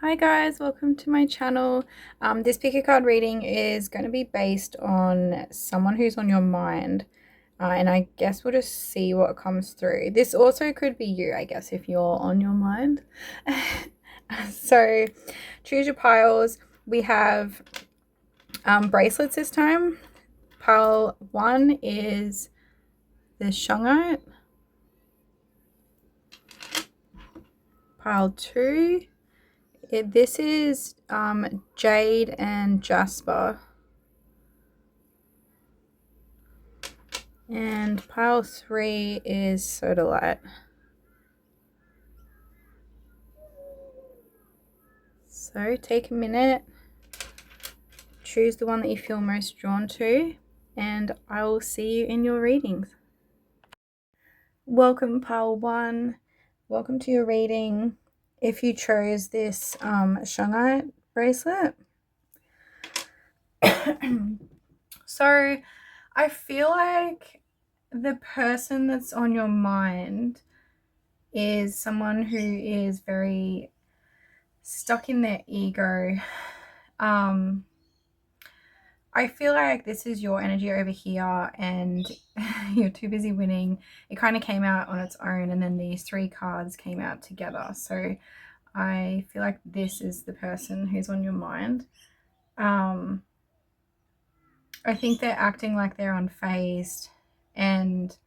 Hi guys, welcome to my channel. This pick a card reading is going to be based on someone who's on your mind, and I guess we'll just see what comes through. This also could be you, I guess, if you're on your mind. So choose your piles. We have bracelets this time. Pile 1 is the shungite. Pile 2, this is jade and jasper. And pile 3 is sodalite. So take a minute, choose the one that you feel most drawn to, and I will see you in your readings. Welcome pile 1, welcome to your reading. If you chose this shungite bracelet. So I feel like the person that's on your mind is someone who is very stuck in their ego. I feel like this is your energy over here and you're too busy winning. It kind of came out on its own and then these 3 cards came out together. So I feel like this is the person who's on your mind. I think they're acting like they're unfazed and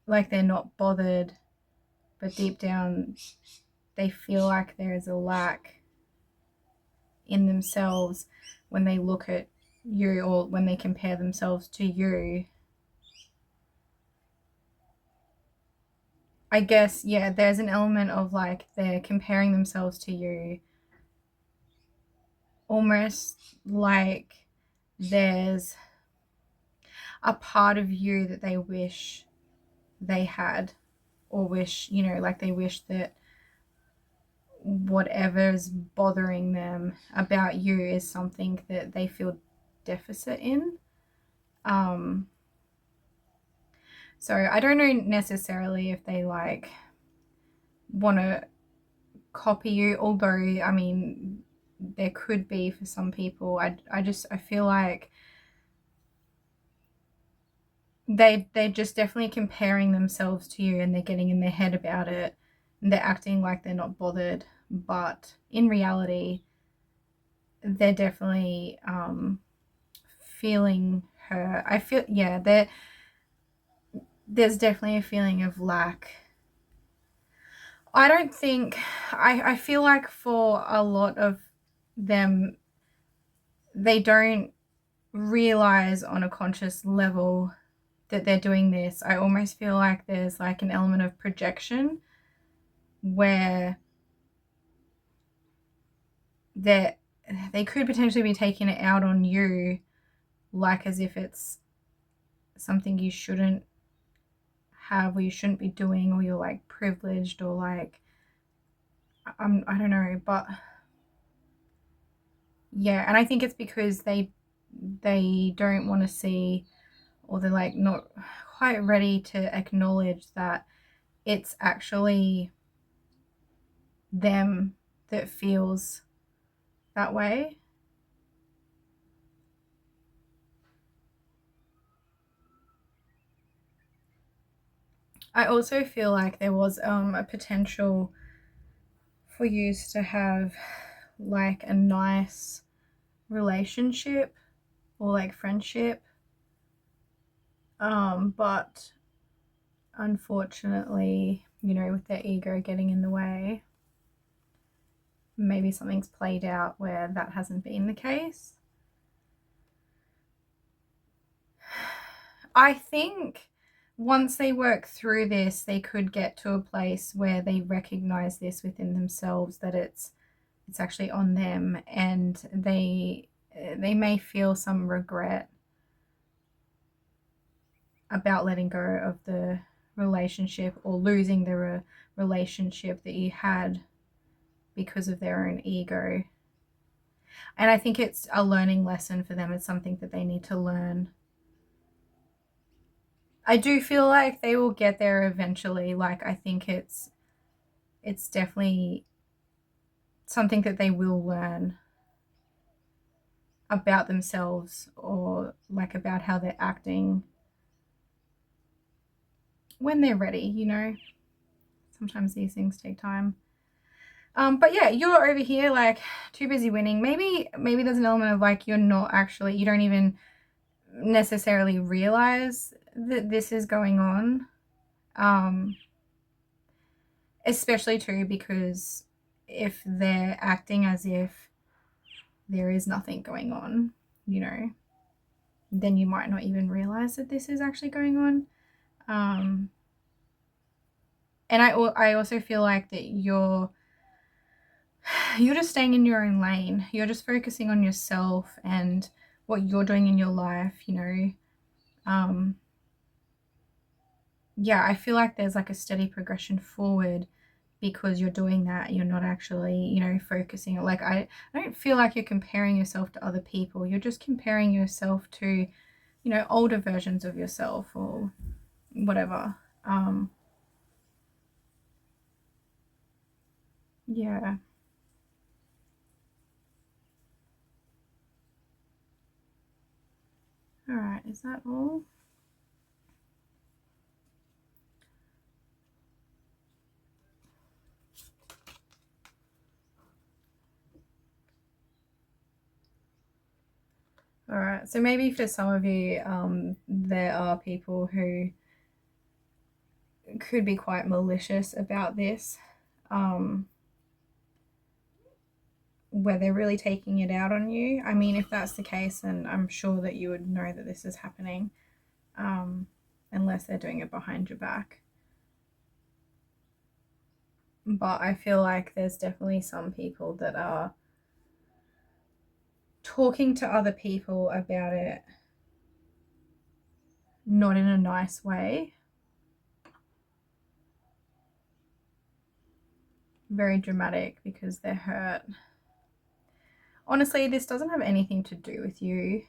like they're not bothered, but deep down they feel like there is a lack in themselves when they look at you or when they compare themselves to you. I guess, yeah, there's an element of like they're comparing themselves to you, almost like there's a part of you that they wish they had, or wish, you know, like they wish that whatever's bothering them about you is something that they feel deficit in. So I don't know necessarily if they like want to copy you, although I mean there could be for some people. I feel like they're just definitely comparing themselves to you and they're getting in their head about it and they're acting like they're not bothered, but in reality they're definitely feeling hurt. I feel, yeah, there's definitely a feeling of lack. I don't think, I feel like for a lot of them, they don't realize on a conscious level that they're doing this. I almost feel like there's like an element of projection where they could potentially be taking it out on you, like as if it's something you shouldn't have or you shouldn't be doing, or you're like privileged, or like I don't know, but yeah. And I think it's because they don't want to see, or they're like not quite ready to acknowledge that it's actually them that feels that way. I also feel like there was a potential for you to have like a nice relationship or like friendship, but unfortunately, you know, with their ego getting in the way, maybe something's played out where that hasn't been the case. I think once they work through this, they could get to a place where they recognize this within themselves, that it's actually on them, and they may feel some regret about letting go of the relationship or losing the relationship that you had because of their own ego. And I think it's a learning lesson for them. It's something that they need to learn. I do feel like they will get there eventually. Like I think it's definitely something that they will learn about themselves, or like about how they're acting when they're ready, you know. Sometimes these things take time. But yeah, you're over here like too busy winning. Maybe there's an element of like, you're not actually, you don't even necessarily realize that this is going on. Especially too, because if they're acting as if there is nothing going on, you know, then you might not even realize that this is actually going on. And I also feel like that you're just staying in your own lane. You're just focusing on yourself and what you're doing in your life, you know. Yeah, I feel like there's like a steady progression forward because you're doing that. You're not actually, you know, focusing. Like, I don't feel like you're comparing yourself to other people. You're just comparing yourself to, you know, older versions of yourself or whatever. Yeah. All right, is that all? All right, so maybe for some of you, there are people who could be quite malicious about this, where they're really taking it out on you. I mean, if that's the case, then I'm sure that you would know that this is happening, unless they're doing it behind your back. But I feel like there's definitely some people that are talking to other people about it, not in a nice way. Very dramatic because they're hurt. Honestly, this doesn't have anything to do with you.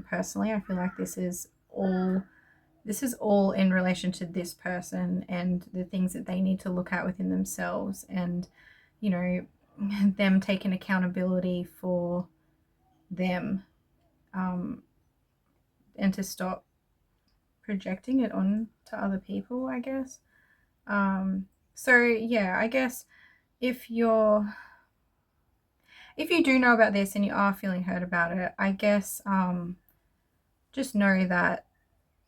Personally, I feel like this is all in relation to this person and the things that they need to look at within themselves, and, you know, them taking accountability for them, and to stop projecting it on to other people, I guess. So yeah, I guess if you do know about this and you are feeling hurt about it, I guess just know that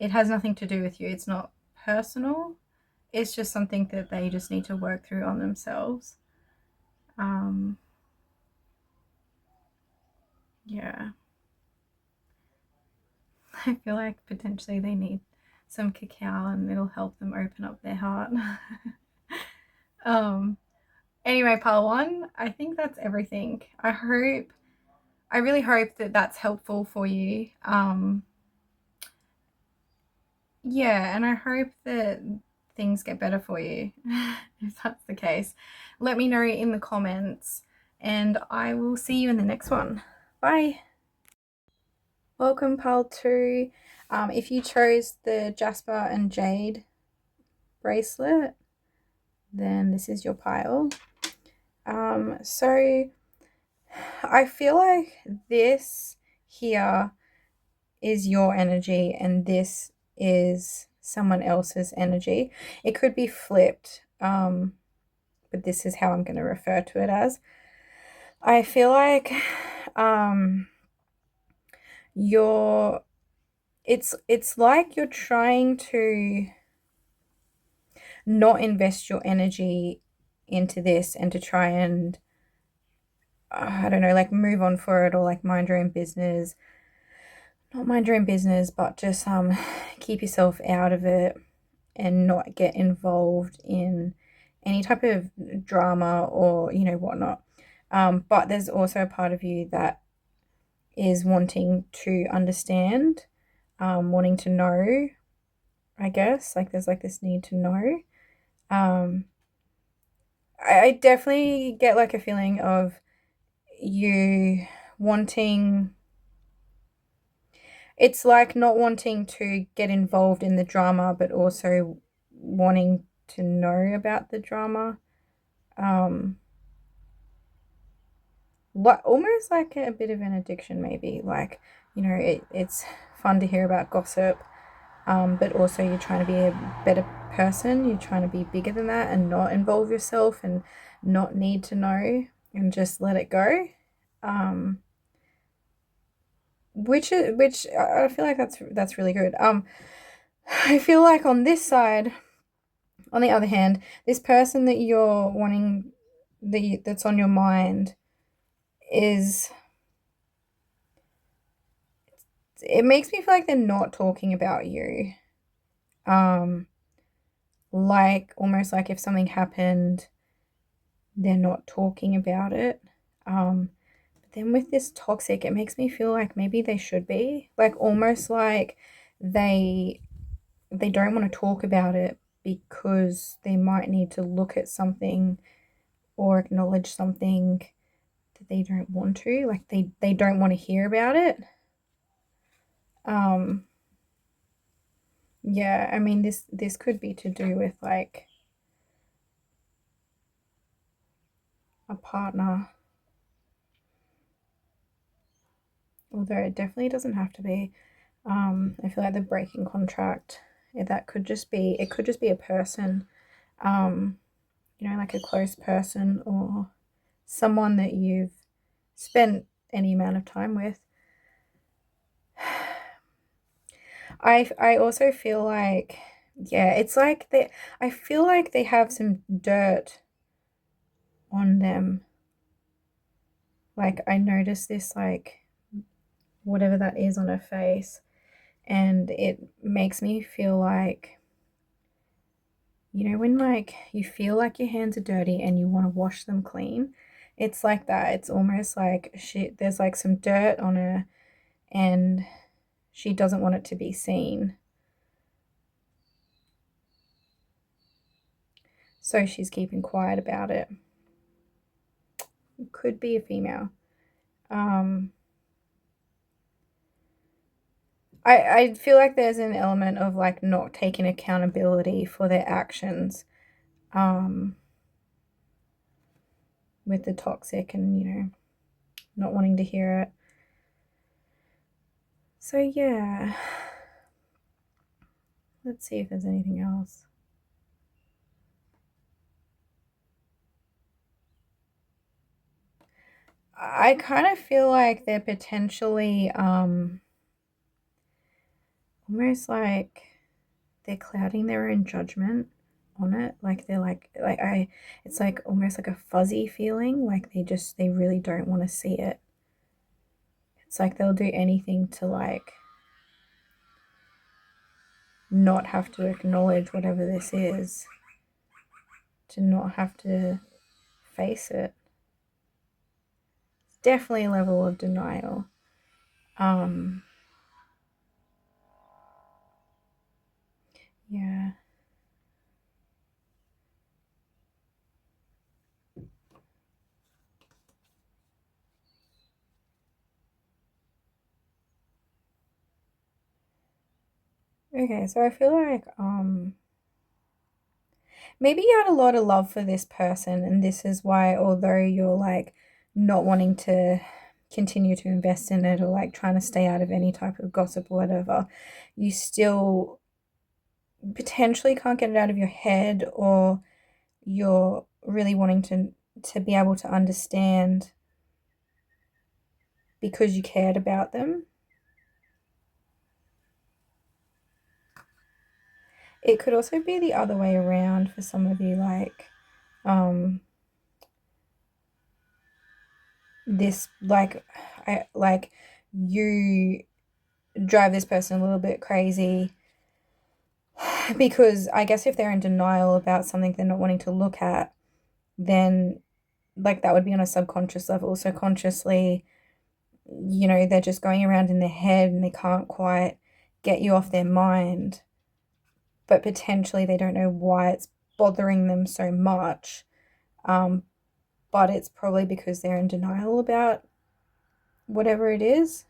it has nothing to do with you. It's not personal. It's just something that they just need to work through on themselves. Yeah. I feel like potentially they need some cacao and it'll help them open up their heart. Anyway, part one, I think that's everything. I really hope that that's helpful for you. Yeah, and I hope that things get better for you. If that's the case, let me know in the comments, and I will see you in the next one. Bye. Welcome, pile 2. If you chose the Jasper and Jade bracelet, then this is your pile. So I feel like this here is your energy and this is someone else's energy. It could be flipped, but this is how I'm going to refer to it as. I feel like it's like you're trying to not invest your energy into this and to try and I don't know, like move on for it, or like mind your own business. Not mind your own business, but just keep yourself out of it and not get involved in any type of drama or, you know, whatnot. But there's also a part of you that is wanting to understand, wanting to know, I guess. Like there's like this need to know. I definitely get like a feeling of you wanting, it's like not wanting to get involved in the drama, but also wanting to know about the drama. almost like a bit of an addiction, maybe. Like, you know, it's fun to hear about gossip, but also you're trying to be a better person. You're trying to be bigger than that and not involve yourself and not need to know and just let it go. Um, which I feel like that's really good. I feel like on this side, on the other hand, this person that you're wanting, that's on your mind, is, it makes me feel like they're not talking about you. Like almost like if something happened, they're not talking about it. But then with this toxic, it makes me feel like maybe they should be, like almost like they don't want to talk about it because they might need to look at something or acknowledge something that they don't want to, like they don't want to hear about it. Yeah, I mean, this could be to do with like a partner, although it definitely doesn't have to be. I feel like the breaking contract, that could just be, it could just be a person, you know, like a close person or someone that you've spent any amount of time with. I also feel like, yeah, it's like I feel like they have some dirt on them. Like I noticed this, like whatever that is on her face, and it makes me feel like, you know, when like you feel like your hands are dirty and you want to wash them clean, it's like that. It's almost like there's like some dirt on her and she doesn't want it to be seen. So she's keeping quiet about it. It could be a female. I feel like there's an element of like not taking accountability for their actions, with the toxic and, you know, not wanting to hear it. So yeah, let's see if there's anything else. I kind of feel like they're potentially almost like they're clouding their own judgment on it. Like they're like I it's like almost like a fuzzy feeling, like they really don't want to see it. It's like they'll do anything to like not have to acknowledge whatever this is, to not have to face it. It's definitely a level of denial. Yeah. Okay, so I feel like maybe you had a lot of love for this person, and this is why, although you're like not wanting to continue to invest in it or like trying to stay out of any type of gossip or whatever, you still potentially can't get it out of your head, or you're really wanting to be able to understand because you cared about them. It could also be the other way around for some of you, like this, like I like you drive this person a little bit crazy because I guess if they're in denial about something they're not wanting to look at, then like that would be on a subconscious level. So consciously, you know, they're just going around in their head and they can't quite get you off their mind, but potentially they don't know why it's bothering them so much. But it's probably because they're in denial about whatever it is.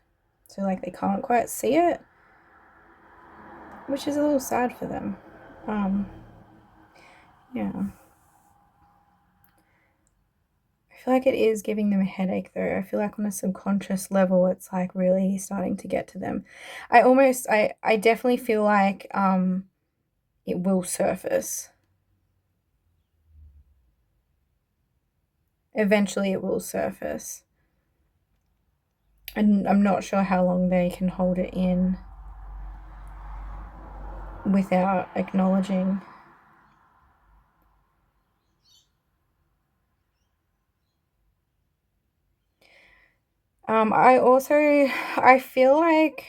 So like they can't quite see it, which is a little sad for them. Yeah. I feel like it is giving them a headache though. I feel like on a subconscious level, it's like really starting to get to them. I definitely feel like it will surface. Eventually it will surface. And I'm not sure how long they can hold it in without acknowledging. I feel like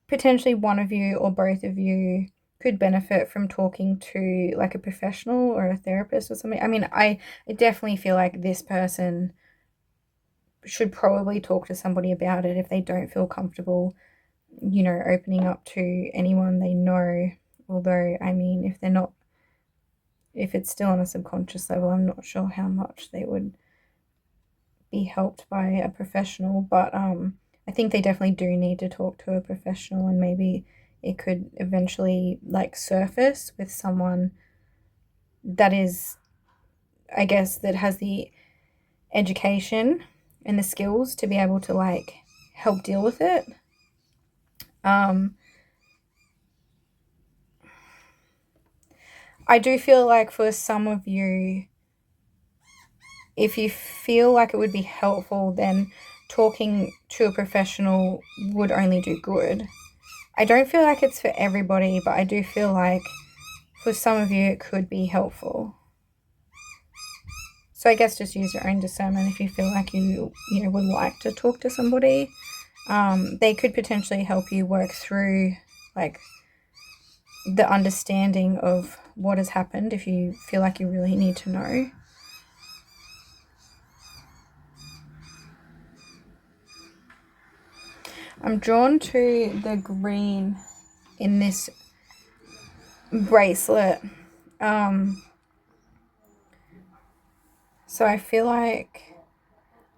potentially one of you or both of you could benefit from talking to like a professional or a therapist or something. I mean, I definitely feel like this person should probably talk to somebody about it if they don't feel comfortable, you know, opening up to anyone they know. Although, I mean, if it's still on a subconscious level, I'm not sure how much they would be helped by a professional, but I think they definitely do need to talk to a professional, and maybe it could eventually like surface with someone that is, I guess, that has the education and the skills to be able to like help deal with it. I do feel like for some of you, if you feel like it would be helpful, then talking to a professional would only do good. I don't feel like it's for everybody, but I do feel like for some of you it could be helpful. So I guess just use your own discernment if you feel like you would like to talk to somebody. They could potentially help you work through like the understanding of what has happened if you feel like you really need to know. I'm drawn to the green in this bracelet. So I feel like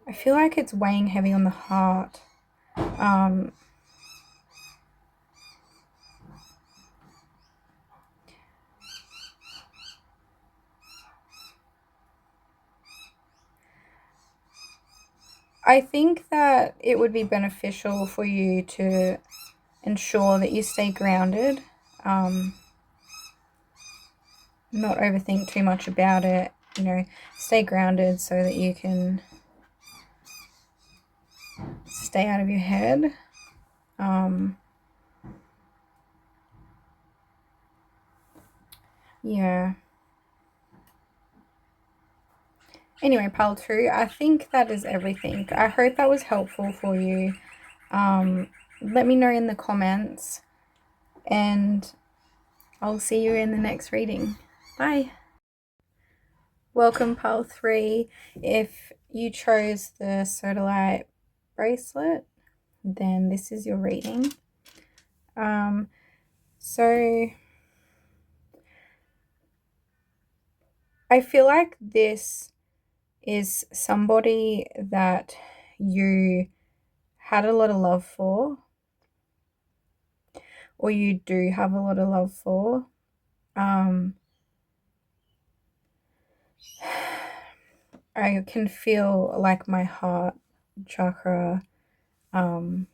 it's weighing heavy on the heart. I think that it would be beneficial for you to ensure that you stay grounded, not overthink too much about it, you know, stay grounded so that you can stay out of your head. Yeah. Anyway, pile 2, I think that is everything. I hope that was helpful for you. Let me know in the comments, and I'll see you in the next reading. Bye. Welcome, pile 3. If you chose the sodalite bracelet, then this is your reading. So I feel like this is somebody that you had a lot of love for, or you do have a lot of love for. I can feel like my heart chakra, like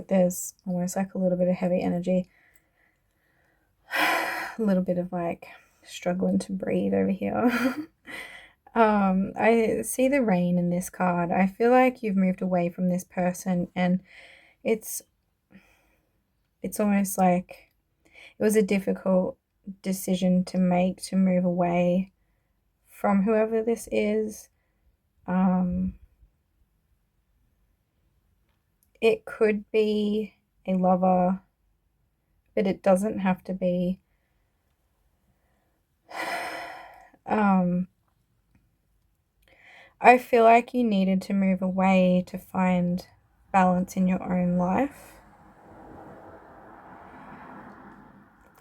there's almost like a little bit of heavy energy, a little bit of like struggling to breathe over here. I see the rain in this card. I feel like you've moved away from this person, and it's almost like it was a difficult decision to make, to move away from whoever this is. It could be a lover, but it doesn't have to be. I feel like you needed to move away to find balance in your own life.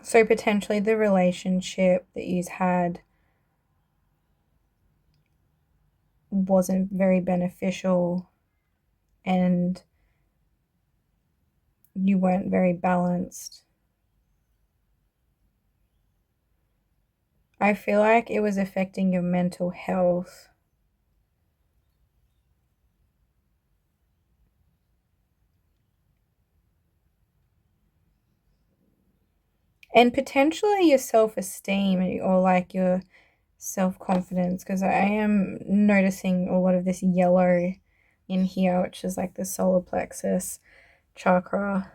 So potentially the relationship that you've had wasn't very beneficial, and you weren't very balanced. I feel like it was affecting your mental health. And potentially your self-esteem or like your self-confidence, because I am noticing a lot of this yellow in here, which is like the solar plexus chakra.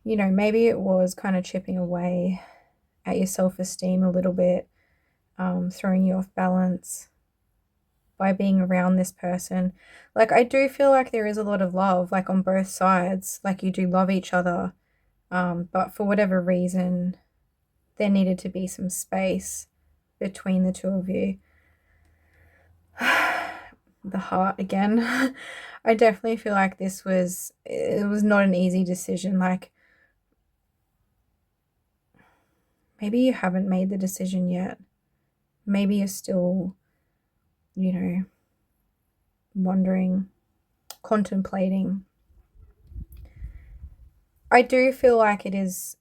You know, maybe it was kind of chipping away at your self-esteem a little bit, throwing you off balance by being around this person. Like, I do feel like there is a lot of love, like on both sides, like you do love each other, but for whatever reason, there needed to be some space between the two of you. The heart again. I definitely feel like it was not an easy decision. Like, maybe you haven't made the decision yet. Maybe you're still, you know, wondering, contemplating. I do feel like it is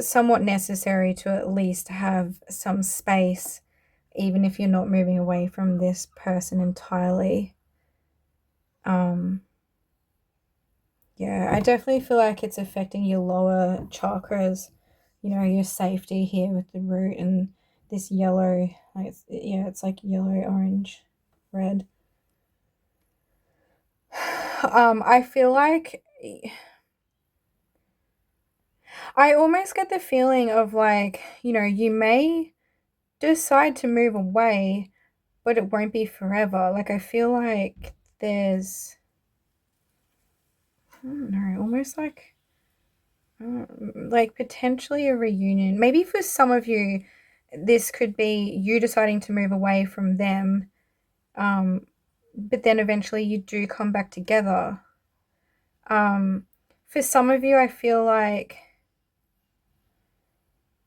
somewhat necessary to at least have some space, even if you're not moving away from this person entirely. Yeah, I definitely feel like it's affecting your lower chakras, you know, your safety here with the root and this yellow, like it's like yellow, orange, red. I feel like I almost get the feeling of like, you know, you may decide to move away, but it won't be forever. Like, I feel like there's, I don't know, almost like potentially a reunion. Maybe for some of you, this could be you deciding to move away from them, but then eventually you do come back together. For some of you, I feel like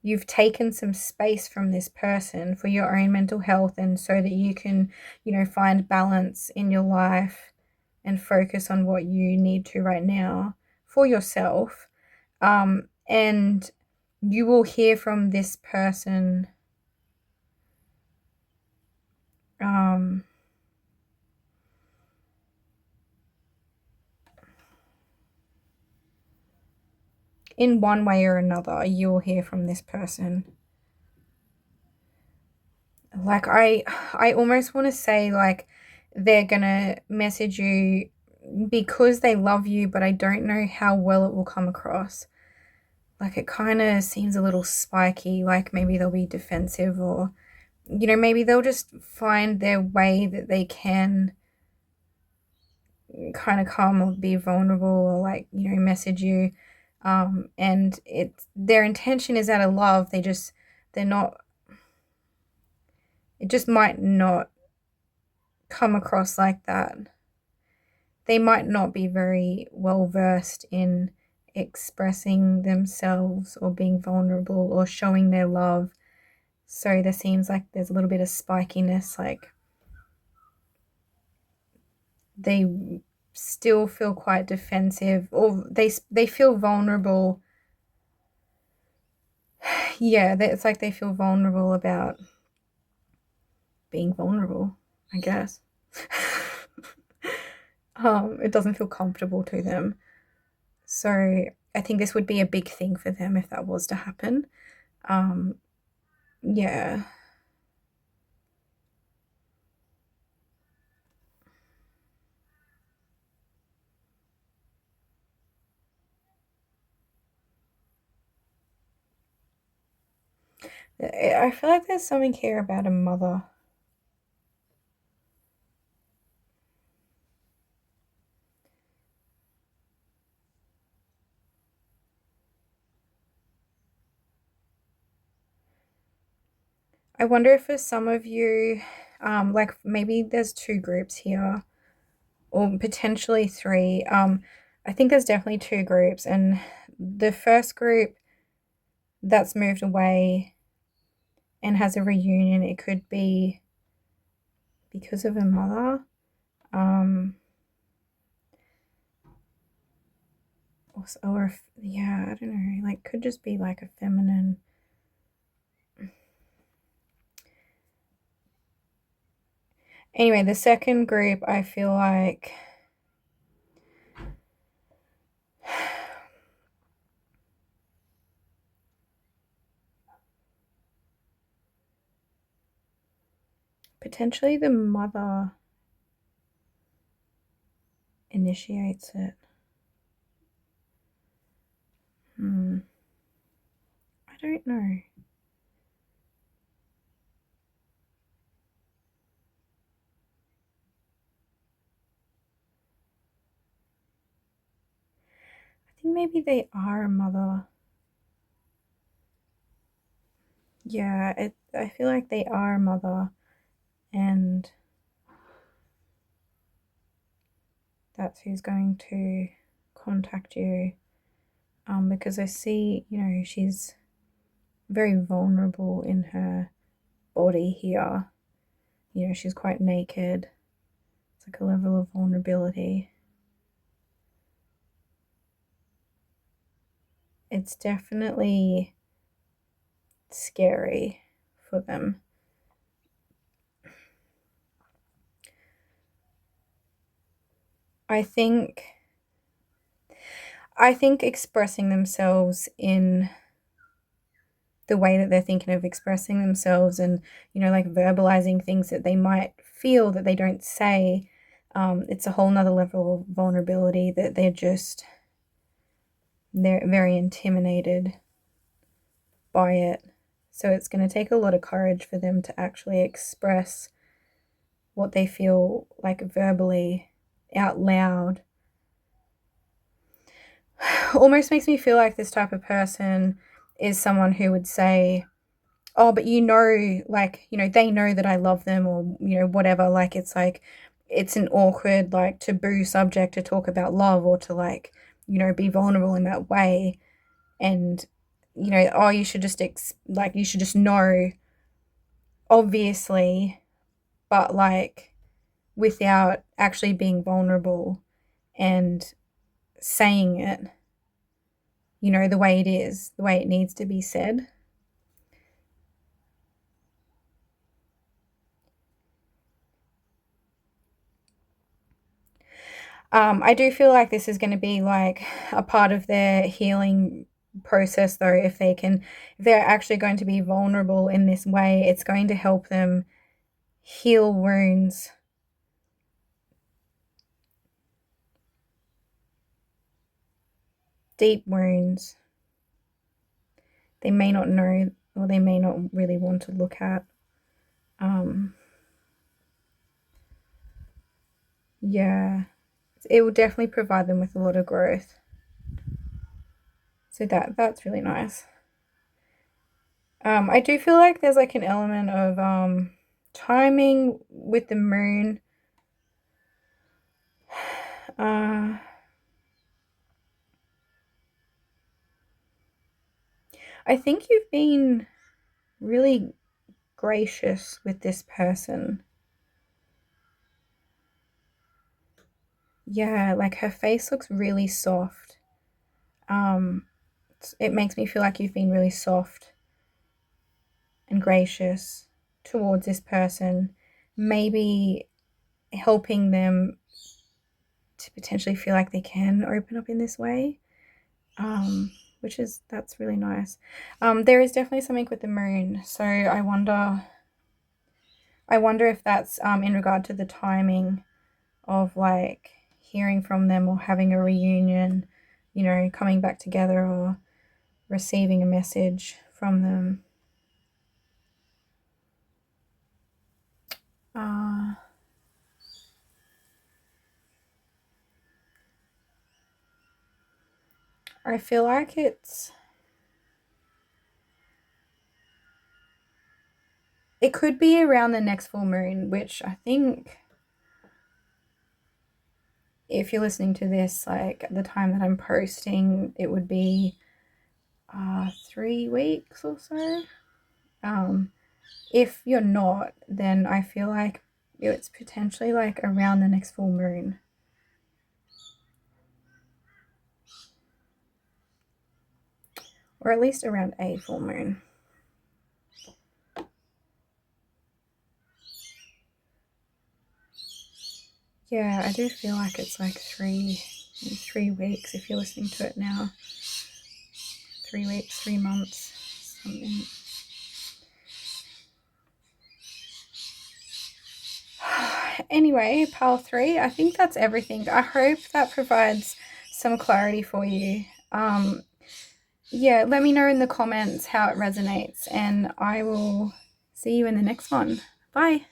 you've taken some space from this person for your own mental health and so that you can, you know, find balance in your life and focus on what you need to right now for yourself. And you will hear from this person in one way or another. You will hear from this person. Like, I almost want to say like they're gonna message you because they love you, but I don't know how well it will come across. Like, it kind of seems a little spiky, like maybe they'll be defensive, or, you know, maybe they'll just find their way that they can kind of come or be vulnerable or, like, you know, message you. And their intention is out of love. They're not, it just might not come across like that. They might not be very well versed in expressing themselves or being vulnerable or showing their love. So there seems like there's a little bit of spikiness, like they still feel quite defensive, or they feel vulnerable. Yeah, it's like they feel vulnerable about being vulnerable, I guess. It doesn't feel comfortable to them. So I think this would be a big thing for them if that was to happen. Yeah. I feel like there's something here about a mother. I wonder if for some of you, like maybe there's two groups here, or potentially three. I think there's definitely two groups, and the first group that's moved away and has a reunion, it could be because of a mother. Or yeah, I don't know, like could just be like a feminine Anyway, the second group, I feel like potentially the mother initiates it. I don't know. I think maybe they are a mother. Yeah, I feel like they are a mother, and that's who's going to contact you. Because I see, you know, she's very vulnerable in her body here. You know, she's quite naked. It's like a level of vulnerability. It's definitely scary for them. I think expressing themselves in the way that they're thinking of expressing themselves, and, you know, like verbalizing things that they might feel that they don't say, it's a whole nother level of vulnerability that they're very intimidated by it. So it's going to take a lot of courage for them to actually express what they feel like verbally out loud. Almost makes me feel like this type of person is someone who would say, oh, but you know, like, you know, they know that I love them, or, you know, whatever. Like, it's like, it's an awkward, like, taboo subject to talk about love, or to, like, you know, be vulnerable in that way. And, you know, oh, you should just, like, you should just know, obviously, but, like, without actually being vulnerable and saying it, you know, the way it is, the way it needs to be said. I do feel like this is going to be like a part of their healing process, though. If they're actually going to be vulnerable in this way, it's going to help them heal wounds. Deep wounds. They may not know, or they may not really want to look at. Yeah, it will definitely provide them with a lot of growth. So that's really nice. I do feel like there's like an element of timing with the moon. Uh, I think you've been really gracious with this person. Yeah, like her face looks really soft. Um, it makes me feel like you've been really soft and gracious towards this person, maybe helping them to potentially feel like they can open up in this way. That's really nice. There is definitely something with the moon, so I wonder if that's in regard to the timing of, like, hearing from them, or having a reunion, you know, coming back together, or receiving a message from them. I feel like it could be around the next full moon, which I think, if you're listening to this, like, at the time that I'm posting, it would be 3 weeks or so. If you're not, then I feel like it's potentially like around the next full moon. Or at least around a full moon. Yeah, I do feel like it's like 3 weeks if you're listening to it now. 3 weeks, 3 months, something. Anyway, pile 3, I think that's everything. I hope that provides some clarity for you. Yeah, let me know in the comments how it resonates, and I will see you in the next one. Bye.